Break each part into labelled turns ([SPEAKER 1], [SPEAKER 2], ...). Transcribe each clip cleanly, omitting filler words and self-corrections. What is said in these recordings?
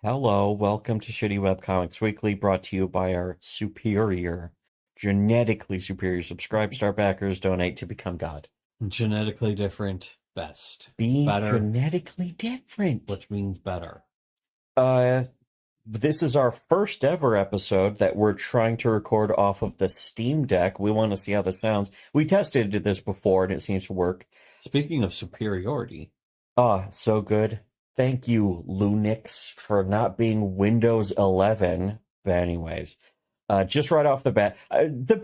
[SPEAKER 1] Hello, welcome to Shittywebcomics Weekly, brought to you by our genetically superior subscribe star backers. Donate to become God.
[SPEAKER 2] Genetically different, best.
[SPEAKER 1] Being
[SPEAKER 2] Better,
[SPEAKER 1] genetically different.
[SPEAKER 2] which means better.
[SPEAKER 1] This is our first ever episode that we're trying to record off of the Steam Deck. We want to see how this sounds. We tested this before and it seems to work.
[SPEAKER 2] Speaking of superiority.
[SPEAKER 1] So good. Thank you, Lunix, for not being Windows 11. But anyways, just right off the bat, the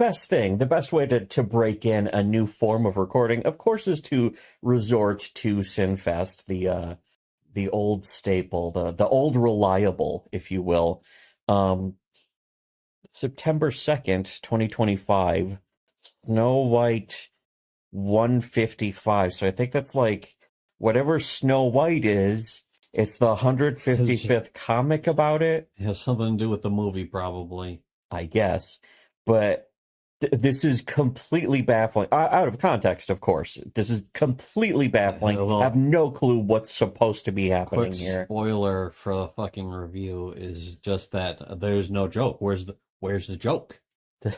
[SPEAKER 1] best way to break in a new form of recording, of course, is to resort to Sinfest, the old staple, the old reliable, if you will. September 2nd, 2025, Snow White 155. So I think that's like whatever Snow White is. It's the 155th comic about it.
[SPEAKER 2] It has something to do with the movie, probably.
[SPEAKER 1] I guess. But this is completely baffling. Out of context, of course. This is completely baffling. I have no clue what's supposed to be happening here.
[SPEAKER 2] Spoiler for the fucking review is just that there's no joke. Where's the joke?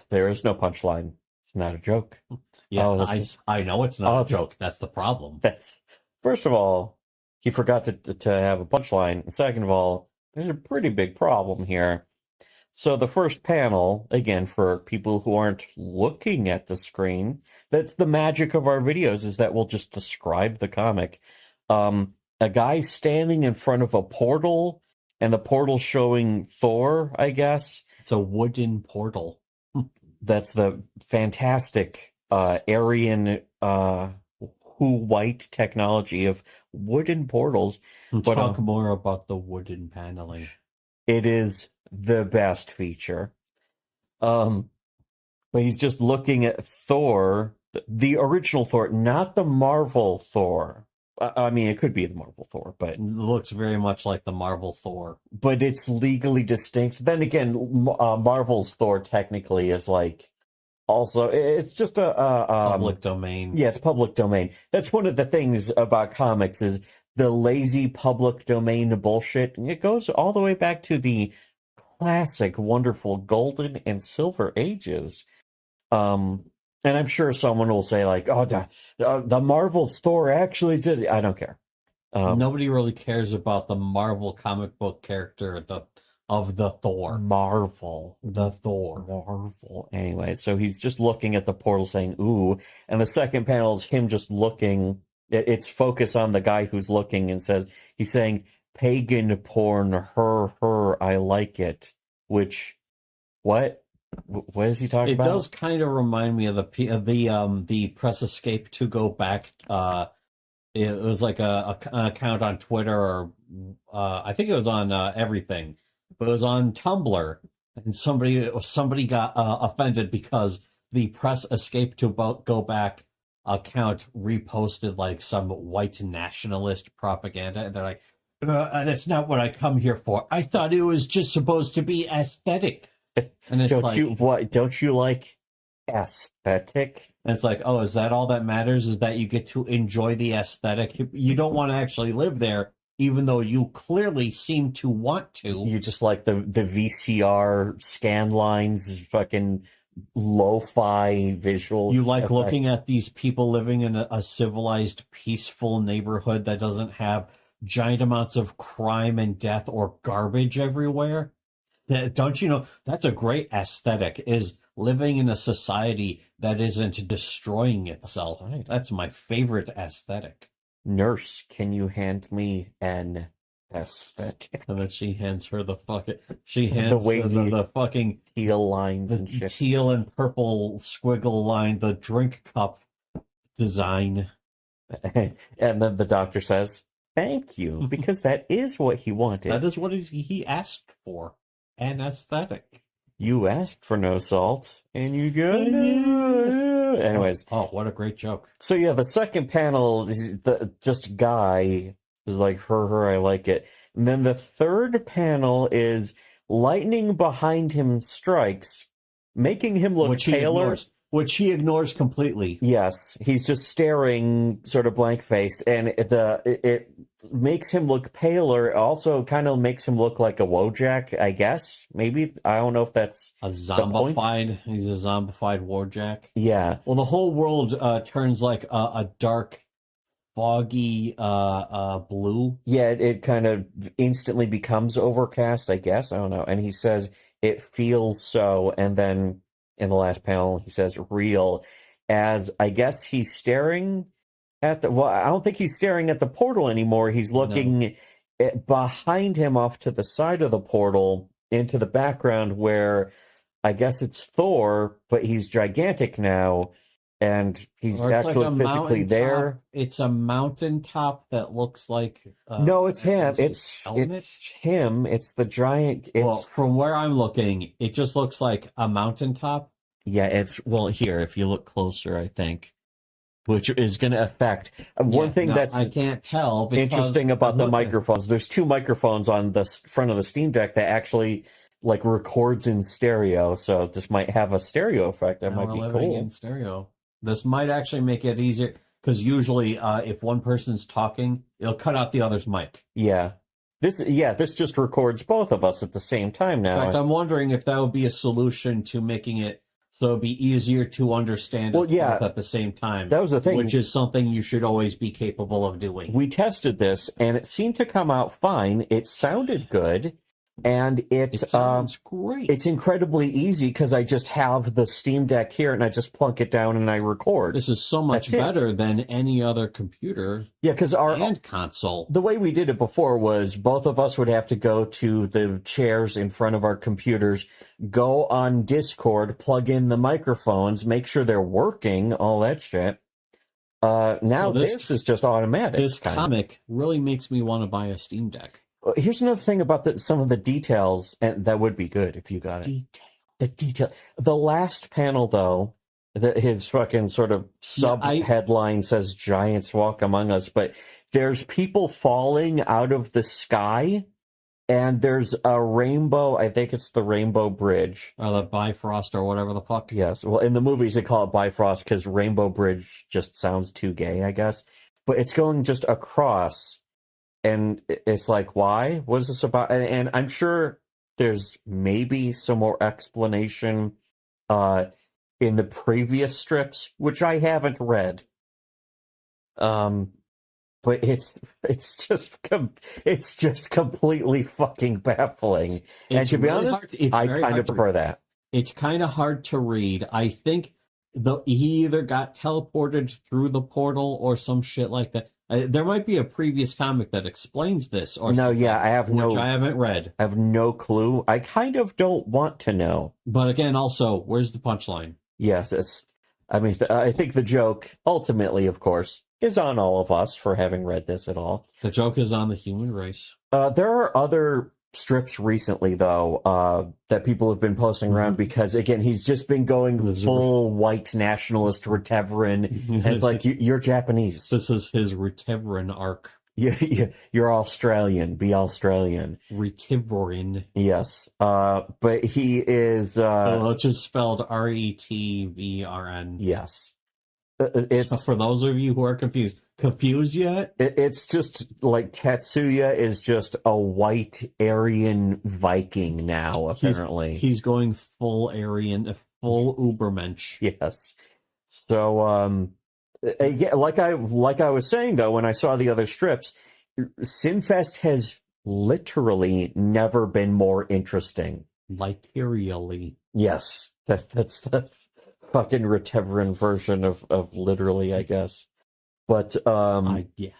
[SPEAKER 1] There is no punchline. It's not a joke.
[SPEAKER 2] Yeah, I know it's not a joke. That's the problem.
[SPEAKER 1] First of all, he forgot to have a punchline. And second of all, there's a pretty big problem here. So the first panel, again, for people who aren't looking at the screen, that's the magic of our videos, is that we'll just describe the comic. A guy standing in front of a portal, and the portal showing Thor, I guess.
[SPEAKER 2] It's a wooden portal.
[SPEAKER 1] That's the fantastic Aryan white technology of wooden portals.
[SPEAKER 2] Talk more about the wooden paneling.
[SPEAKER 1] It is the best feature. But he's just looking at Thor, the original Thor, not the Marvel Thor. I mean, it could be the Marvel Thor, but
[SPEAKER 2] it looks very much like the Marvel Thor.
[SPEAKER 1] But it's legally distinct. Then again, Marvel's Thor technically is like also, it's just a
[SPEAKER 2] public domain.
[SPEAKER 1] Yeah, it's public domain. That's one of the things about comics is the lazy public domain bullshit. It goes all the way back to the classic, wonderful golden and silver ages. And I'm sure someone will say like, "Oh, the Marvel's Thor actually did." I don't care.
[SPEAKER 2] Nobody really cares about the Marvel comic book character of the Thor.
[SPEAKER 1] The Thor. Anyway, so he's just looking at the portal saying, "Ooh," and the second panel is him just looking. It's focus on the guy who's looking and he's saying, "Pagan porn, her, I like it." Which, what is he talking about?
[SPEAKER 2] It does kind of remind me of the press escape to go back. It was like an account on Twitter, or I think it was on everything, but it was on Tumblr, and somebody got offended because the press escape to go back account reposted like some white nationalist propaganda, and they're like, that's not what I come here for. I thought it was just supposed to be aesthetic. And it's
[SPEAKER 1] don't you like aesthetic?
[SPEAKER 2] And it's like, oh, is that all that matters? Is that you get to enjoy the aesthetic? You don't want to actually live there, even though you clearly seem to want to.
[SPEAKER 1] You just like the VCR scan lines, fucking lo-fi visual.
[SPEAKER 2] You like looking at these people living in a civilized, peaceful neighborhood that doesn't have giant amounts of crime and death or garbage everywhere. Don't you know that's a great aesthetic, is living in a society that isn't destroying itself. That's my favorite aesthetic.
[SPEAKER 1] Nurse, can you hand me an aesthetic?
[SPEAKER 2] And then she hands her the fucking the fucking
[SPEAKER 1] teal lines and shit.
[SPEAKER 2] Teal and purple squiggle line, the drink cup design.
[SPEAKER 1] And then the doctor says, "Thank you," because that is what he wanted.
[SPEAKER 2] That is what he asked for. An aesthetic.
[SPEAKER 1] You asked for no salt, and you got it. Anyways.
[SPEAKER 2] Oh, what a great joke.
[SPEAKER 1] So yeah, the second panel is just guy is like, her, I like it. And then the third panel is lightning behind him strikes, making him look paler.
[SPEAKER 2] Which he ignores completely.
[SPEAKER 1] Yes, he's just staring, sort of blank-faced, and makes him look paler. Also, kind of makes him look like a Wojak, I guess. Maybe I don't know if that's
[SPEAKER 2] A
[SPEAKER 1] the point.
[SPEAKER 2] zombified. He's a zombified Warjack.
[SPEAKER 1] Yeah,
[SPEAKER 2] Well, the whole world turns like a dark, foggy blue.
[SPEAKER 1] yeah. It kind of instantly becomes overcast, I guess. I don't know. And he says it feels so, and then in the last panel he says real, as I guess he's staring at the. Well, I don't think he's staring at the portal anymore. He's looking behind him off to the side of the portal into the background where I guess it's Thor, but he's gigantic now, and he's
[SPEAKER 2] Or it's like
[SPEAKER 1] actually
[SPEAKER 2] a
[SPEAKER 1] physically there.
[SPEAKER 2] mountaintop. It's a mountaintop that looks like
[SPEAKER 1] No, it's him.
[SPEAKER 2] his helmet.
[SPEAKER 1] It's him. It's the giant.
[SPEAKER 2] Well, from where I'm looking, it just looks like a mountaintop.
[SPEAKER 1] Yeah, it's well here. If you look closer, I think, which is going to affect one thing that's
[SPEAKER 2] I can't tell. Because
[SPEAKER 1] interesting about the
[SPEAKER 2] look-
[SPEAKER 1] microphones. There's two microphones on the front of the Steam Deck that actually like records in stereo. So this might have a stereo effect. That
[SPEAKER 2] Now
[SPEAKER 1] might
[SPEAKER 2] we're
[SPEAKER 1] be
[SPEAKER 2] living
[SPEAKER 1] cool.
[SPEAKER 2] in stereo. This might actually make it easier because usually, if one person's talking, it'll cut out the other's mic.
[SPEAKER 1] Yeah. This just records both of us at the same time
[SPEAKER 2] In
[SPEAKER 1] now.
[SPEAKER 2] fact, I'm wondering if that would be a solution to making it so it'd be easier to understand
[SPEAKER 1] Well,
[SPEAKER 2] us
[SPEAKER 1] yeah.
[SPEAKER 2] both at the same time.
[SPEAKER 1] That was the thing.
[SPEAKER 2] Which is something you should always be capable of doing.
[SPEAKER 1] We tested this and it seemed to come out fine. It sounded good. And
[SPEAKER 2] It sounds great.
[SPEAKER 1] it's incredibly easy because I just have the Steam Deck here and I just plunk it down and I record.
[SPEAKER 2] This is so much
[SPEAKER 1] That's it.
[SPEAKER 2] better than any other computer
[SPEAKER 1] Yeah, because
[SPEAKER 2] and console.
[SPEAKER 1] the way we did it before was both of us would have to go to the chairs in front of our computers, go on Discord, plug in the microphones, make sure they're working, all that shit. Now
[SPEAKER 2] So
[SPEAKER 1] this is just automatic.
[SPEAKER 2] This comic really makes me want to buy a Steam Deck.
[SPEAKER 1] Here's another thing about some of the details, and that would be good if you got it. The detail. The last panel, though, his fucking sort of sub-headline says "Giants walk among us," but there's people falling out of the sky, and there's a rainbow. I think it's the Rainbow Bridge.
[SPEAKER 2] Or the Bifrost or whatever the fuck.
[SPEAKER 1] Yes. Well, in the movies, they call it Bifrost because Rainbow Bridge just sounds too gay, I guess. But it's going just across. And it's like, why? What is this about? And I'm sure there's maybe some more explanation in the previous strips, which I haven't read. But it's just completely fucking baffling. And to be honest, I kind of prefer that.
[SPEAKER 2] It's kind of hard to read. I think he either got teleported through the portal or some shit like that. There might be a previous comic that explains this, or
[SPEAKER 1] no, yeah, I
[SPEAKER 2] haven't read.
[SPEAKER 1] I have no clue. I kind of don't want to know.
[SPEAKER 2] But again, also, where's the punchline?
[SPEAKER 1] Yes, I mean, I think the joke, ultimately, of course, is on all of us for having read this at all.
[SPEAKER 2] The joke is on the human race.
[SPEAKER 1] There are other strips recently, though, that people have been posting around because, again, he's just been going full white nationalist Reteverin. And it's like, you're Japanese.
[SPEAKER 2] This is his Reteverin arc.
[SPEAKER 1] You're Australian. Be Australian.
[SPEAKER 2] Reteverin.
[SPEAKER 1] Yes. But he is...
[SPEAKER 2] it's just spelled Retvern.
[SPEAKER 1] Yes.
[SPEAKER 2] So for those of you who are confused yet?
[SPEAKER 1] It's just like Tatsuya is just a white Aryan Viking now, apparently.
[SPEAKER 2] He's going full Aryan, full Ubermensch.
[SPEAKER 1] Yes. So, yeah, like I was saying, though, when I saw the other strips, Sinfest has literally never been more interesting.
[SPEAKER 2] Literally.
[SPEAKER 1] Yes. That's the fucking Reteverin version of literally, I guess. But
[SPEAKER 2] yes.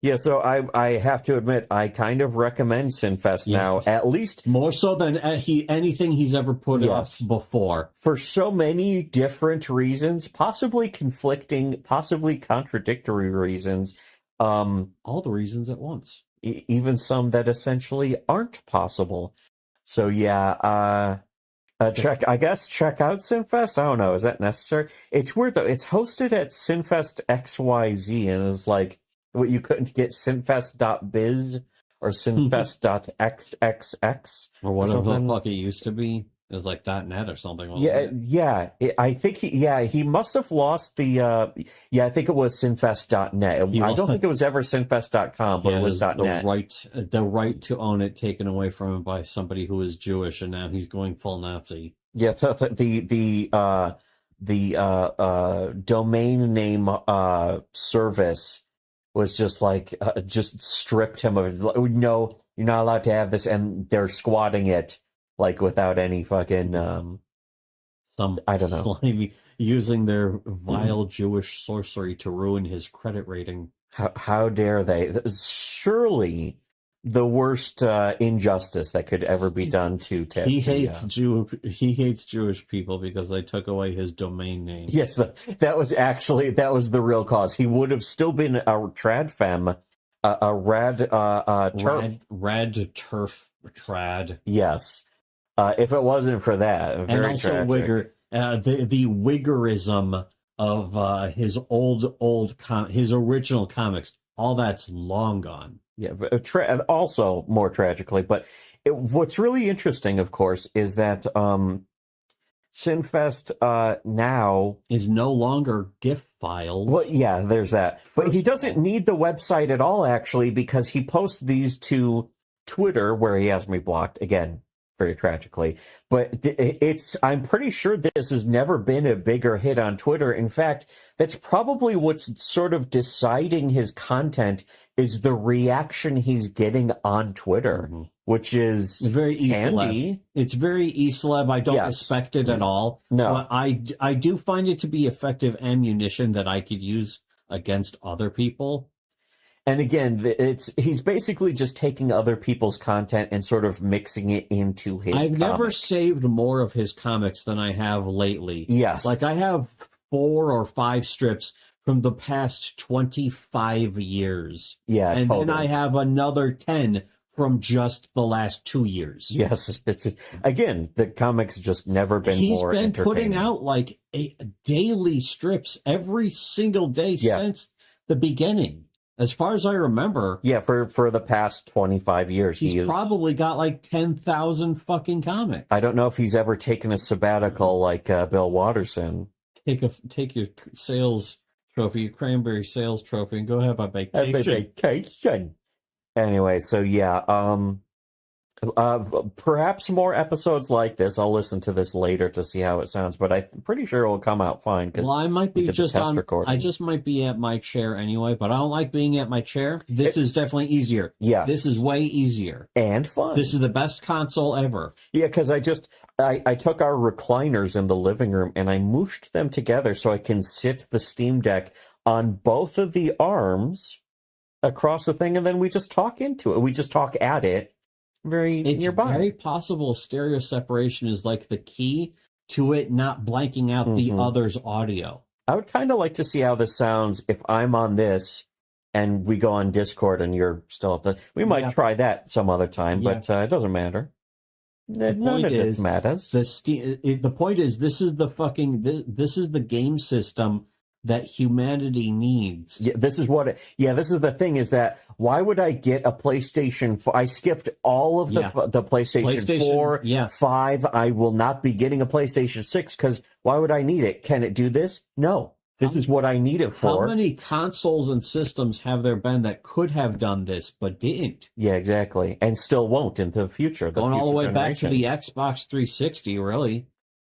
[SPEAKER 1] Yeah, so I have to admit I kind of recommend Sinfest now, at least
[SPEAKER 2] more so than anything he's ever put up before,
[SPEAKER 1] for so many different reasons, possibly conflicting, possibly contradictory reasons.
[SPEAKER 2] All the reasons at once,
[SPEAKER 1] even some that essentially aren't possible. So yeah, check out Sinfest. I don't know, is that necessary? It's weird though. It's hosted at Sinfest XYZ and is like what you couldn't get Sinfest.biz or Sinfest.xxx
[SPEAKER 2] or whatever the fuck it used to be. It was like .net or something.
[SPEAKER 1] I think he must have lost the I think it was Sinfest.net. I don't think it was ever Sinfest.com, but it was .net.
[SPEAKER 2] The right to own it taken away from him by somebody who is Jewish, and now he's going full Nazi.
[SPEAKER 1] Yeah, so the domain name service was just like just stripped him of no, you're not allowed to have this, and they're squatting it like without any fucking I don't know,
[SPEAKER 2] using their vile Jewish sorcery to ruin his credit rating.
[SPEAKER 1] How dare they? Surely the worst injustice that could ever be done to Ted.
[SPEAKER 2] He hates Jewish people because they took away his domain name.
[SPEAKER 1] Yes, that was the real cause. He would have still been a trad femme, a rad
[SPEAKER 2] turf trad.
[SPEAKER 1] Yes, if it wasn't for that,
[SPEAKER 2] and also tragic. Wigger, the Wiggerism of his his original comics, all that's long gone.
[SPEAKER 1] Yeah, also more tragically, but what's really interesting, of course, is that Sinfest now
[SPEAKER 2] is no longer GIF files.
[SPEAKER 1] Well, yeah, there's that. But he doesn't need the website at all, actually, because he posts these to Twitter, where he has me blocked, again, very tragically. But I'm pretty sure this has never been a bigger hit on Twitter. In fact, that's probably what's sort of deciding his content is the reaction he's getting on Twitter, which is
[SPEAKER 2] very handy. It's very E-celeb. I don't respect it at all.
[SPEAKER 1] No.
[SPEAKER 2] But I do find it to be effective ammunition that I could use against other people.
[SPEAKER 1] And again, he's basically just taking other people's content and sort of mixing it into his
[SPEAKER 2] I've never saved more of his comics than I have lately.
[SPEAKER 1] Yes.
[SPEAKER 2] Like I have 4 or 5 strips from the past 25 years.
[SPEAKER 1] Yeah,
[SPEAKER 2] and
[SPEAKER 1] totally.
[SPEAKER 2] then I have another 10 from just the last 2 years.
[SPEAKER 1] Yes, again, the comics just never been more entertaining. He's been
[SPEAKER 2] putting out like daily strips every single day since the beginning. As far as I remember.
[SPEAKER 1] Yeah, for the past 25 years.
[SPEAKER 2] He's probably got like 10,000 fucking comics.
[SPEAKER 1] I don't know if he's ever taken a sabbatical like Bill Watterson.
[SPEAKER 2] Take your sales trophy, your cranberry sales trophy, and go have a vacation.
[SPEAKER 1] Anyway, so yeah, perhaps more episodes like this. I'll listen to this later to see how it sounds, but I'm pretty sure it will come out fine.
[SPEAKER 2] Well, I might be just I just might be at my chair anyway, but I don't like being at my chair. This is definitely easier.
[SPEAKER 1] Yeah,
[SPEAKER 2] this is way easier
[SPEAKER 1] and fun.
[SPEAKER 2] This is the best console ever.
[SPEAKER 1] Yeah, because I took our recliners in the living room and I mooshed them together so I can sit the Steam Deck on both of the arms across the thing, and then we just talk into it. We just talk at it. It's nearby.
[SPEAKER 2] Very possible stereo separation is like the key to it not blanking out the other's audio.
[SPEAKER 1] I would kind of like to see how this sounds if I'm on this and we go on Discord and you're still at the... We might try that some other time, but it doesn't matter. None of this matters.
[SPEAKER 2] The point is, this is this is the game system that humanity needs.
[SPEAKER 1] Yeah, this is the thing is that why would I get a PlayStation 4? I skipped all of the PlayStation 4, 5. I will not be getting a PlayStation 6 because why would I need it? Can it do this? No. This is what I need it for.
[SPEAKER 2] How many consoles and systems have there been that could have done this but didn't?
[SPEAKER 1] Yeah, exactly. And still won't in the future.
[SPEAKER 2] Going all the way back to the Xbox 360, really.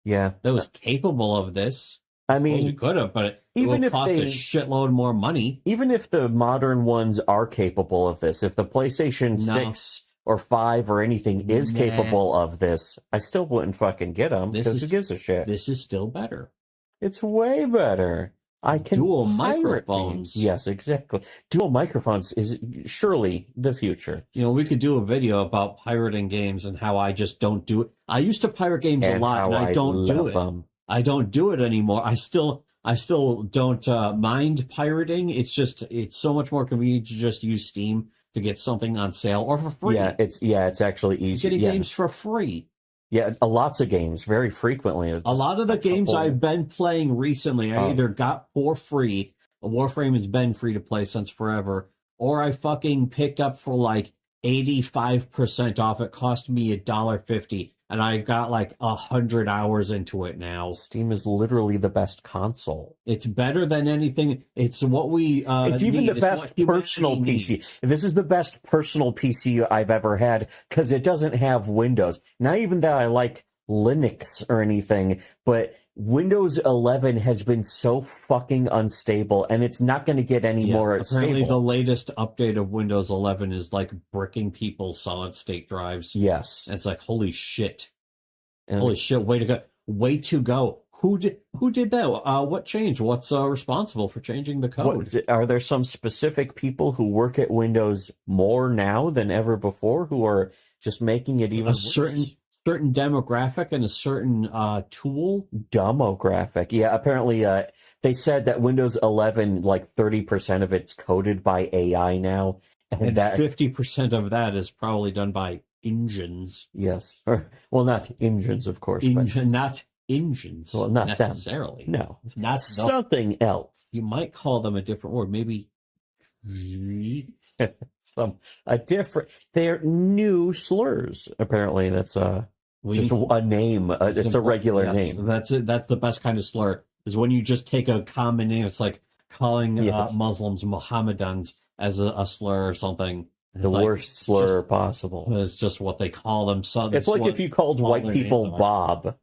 [SPEAKER 1] Yeah.
[SPEAKER 2] That was capable of this.
[SPEAKER 1] I mean,
[SPEAKER 2] you could have, but it would cost a shitload more money.
[SPEAKER 1] Even if the modern ones are capable of this, if the PlayStation 6 or 5 or anything is capable of this, I still wouldn't fucking get them because who gives a shit?
[SPEAKER 2] This is still better.
[SPEAKER 1] It's way better. I can
[SPEAKER 2] dual microphones.
[SPEAKER 1] Yes, exactly. Dual microphones is surely the future.
[SPEAKER 2] You know, we could do a video about pirating games and how I just don't do it. I used to pirate games a lot, and I don't do it. I don't do it anymore. I still don't mind pirating. It's so much more convenient to just use Steam to get something on sale or for free.
[SPEAKER 1] It's actually easy.
[SPEAKER 2] Getting games for free.
[SPEAKER 1] Yeah, lots of games, very frequently.
[SPEAKER 2] A lot of the games I've been playing recently, I either got for free. Warframe has been free to play since forever, or I fucking picked up for like 85% off. It cost me $1.50. and I got like 100 hours into it now.
[SPEAKER 1] Steam is literally the best console.
[SPEAKER 2] It's better than anything. It's what we
[SPEAKER 1] it's even
[SPEAKER 2] need.
[SPEAKER 1] the best personal PC.
[SPEAKER 2] Needs.
[SPEAKER 1] This is the best personal PC I've ever had because it doesn't have Windows. Not even that I like Linux or anything, but Windows 11 has been so fucking unstable, and it's not going to get any more
[SPEAKER 2] apparently
[SPEAKER 1] stable.
[SPEAKER 2] The latest update of Windows 11 is like bricking people's solid state drives.
[SPEAKER 1] Yes.
[SPEAKER 2] And it's like, holy shit. Holy shit, way to go. Way to go. Who did that? What changed? What's responsible for changing the code?
[SPEAKER 1] Are there some specific people who work at Windows more now than ever before who are just making it even worse?
[SPEAKER 2] Certain demographic and a certain tool?
[SPEAKER 1] Demographic. Yeah, apparently they said that Windows 11, like 30% of it's coded by AI now.
[SPEAKER 2] And that 50% of that is probably done by engines.
[SPEAKER 1] Yes. Well, not engines, of course.
[SPEAKER 2] Not engines.
[SPEAKER 1] Well, not
[SPEAKER 2] necessarily.
[SPEAKER 1] Them. No.
[SPEAKER 2] Not
[SPEAKER 1] something else.
[SPEAKER 2] You might call them a different word. Maybe
[SPEAKER 1] they're new slurs. Apparently that's just a name. It's a regular name.
[SPEAKER 2] That's it. That's the best kind of slur, is when you just take a common name. It's like calling Muslims Mohammedans as a slur or something.
[SPEAKER 1] The worst slur possible.
[SPEAKER 2] It's just what they call them. So
[SPEAKER 1] it's like if you called white people Bob.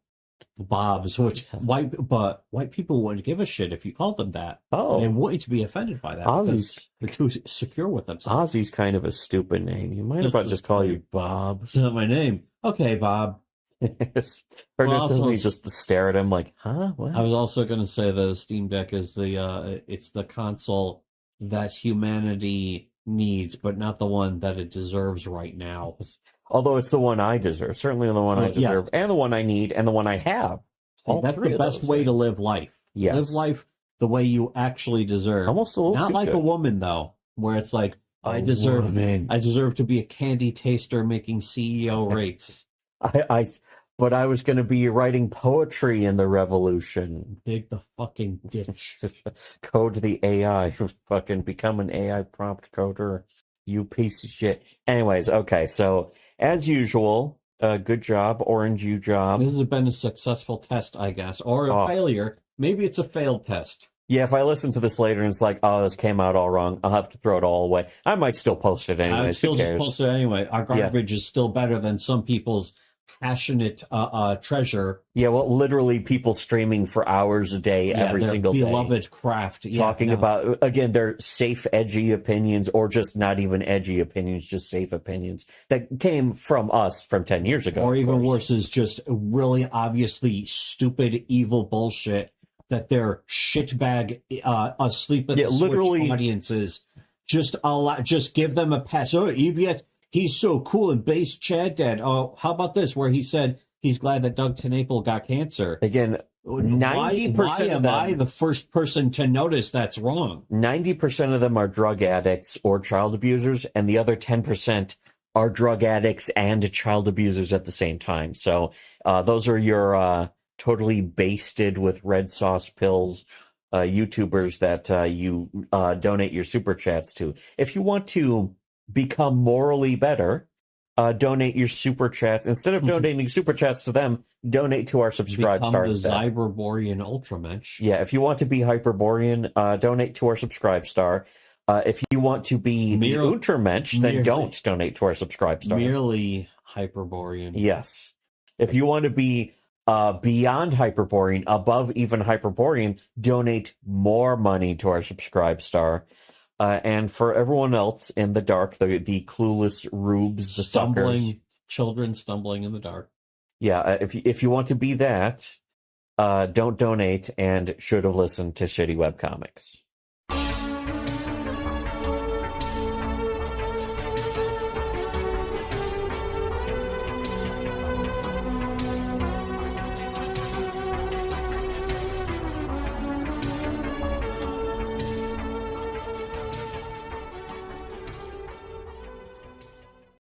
[SPEAKER 2] Bobs, which white people wouldn't give a shit if you called them that.
[SPEAKER 1] Oh,
[SPEAKER 2] they wouldn't be offended by that.
[SPEAKER 1] Ozzy's
[SPEAKER 2] they're too secure with themselves.
[SPEAKER 1] Ozzy's kind of a stupid name. You mind if I just call you Bob?
[SPEAKER 2] It's not my name. Okay, Bob.
[SPEAKER 1] Or doesn't he just stare at him like, huh? What?
[SPEAKER 2] I was also going to say the Steam Deck is it's the console that humanity needs, but not the one that it deserves right now.
[SPEAKER 1] Although it's the one I deserve. Certainly the one I deserve, and the one I need, and the one I have.
[SPEAKER 2] That's the best way to live life.
[SPEAKER 1] Yes.
[SPEAKER 2] Live life the way you actually deserve.
[SPEAKER 1] Almost a little
[SPEAKER 2] not like a woman, though, where it's like, I deserve to be a candy taster making CEO rates.
[SPEAKER 1] But I was going to be writing poetry in the revolution.
[SPEAKER 2] Dig the fucking ditch.
[SPEAKER 1] Code the AI. Fucking become an AI prompt coder. You piece of shit. Anyways, okay, so as usual, good job, Orange U job.
[SPEAKER 2] This has been a successful test, I guess, or a failure. Maybe it's a failed test.
[SPEAKER 1] Yeah, if I listen to this later and it's like, oh, this came out all wrong, I'll have to throw it all away. I might still post it anyway.
[SPEAKER 2] I'd still just post it anyway. Our garbage is still better than some people's passionate treasure.
[SPEAKER 1] Yeah, well, literally people streaming for hours a day, every single day.
[SPEAKER 2] Beloved craft.
[SPEAKER 1] Talking about, again, their safe, edgy opinions, or just not even edgy opinions, just safe opinions that came from us from 10 years ago.
[SPEAKER 2] Or even worse is just really obviously stupid, evil bullshit that their shitbag asleep at the Switch audiences just give them a pass. Oh, EBS, he's so cool and base Chad Dad. Oh, how about this, where he said he's glad that Doug TenNapel got cancer.
[SPEAKER 1] Again, 90%
[SPEAKER 2] why am I the first person to notice that's wrong?
[SPEAKER 1] 90% of them are drug addicts or child abusers, and the other 10% are drug addicts and child abusers at the same time. So those are your totally basted with red sauce pills YouTubers that you donate your super chats to. If you want to become morally better, donate your super chats. Instead of donating super chats to them, donate to our subscribe star.
[SPEAKER 2] Become the Cyberborean Ultramensch.
[SPEAKER 1] Yeah, if you want to be Hyperborean, donate to our subscribe star. If you want to be the Untermensch, then don't donate to our subscribe star.
[SPEAKER 2] Merely Hyperborean.
[SPEAKER 1] Yes. If you want to be beyond Hyperborean, above even Hyperborean, donate more money to our subscribe star. And for everyone else in the dark, the clueless rubes, the suckers,
[SPEAKER 2] children stumbling in the dark.
[SPEAKER 1] Yeah, if you want to be that, don't donate and should have listened to Shitty Webcomics.